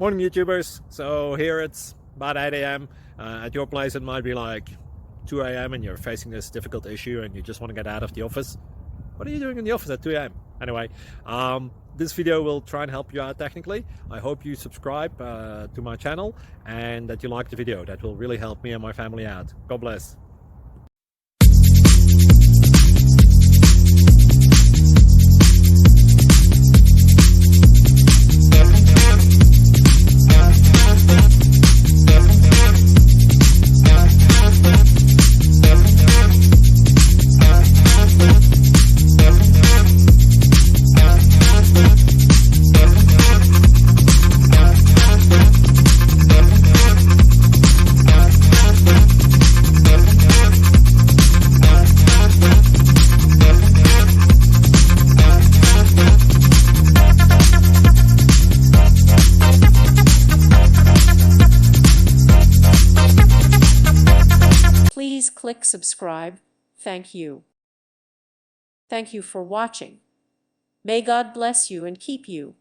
Morning, YouTubers. So here it's about 8 a.m. At your place, it might be like 2 a.m. and you're facing this difficult issue and you just want to get out of the office. What are you doing in the office at 2 a.m.? Anyway, this video will try and help you out technically. I hope you subscribe to my channel and that you like the video. That will really help me and my family out. God bless. Please click subscribe. Thank you. Thank you for watching. May God bless you and keep you.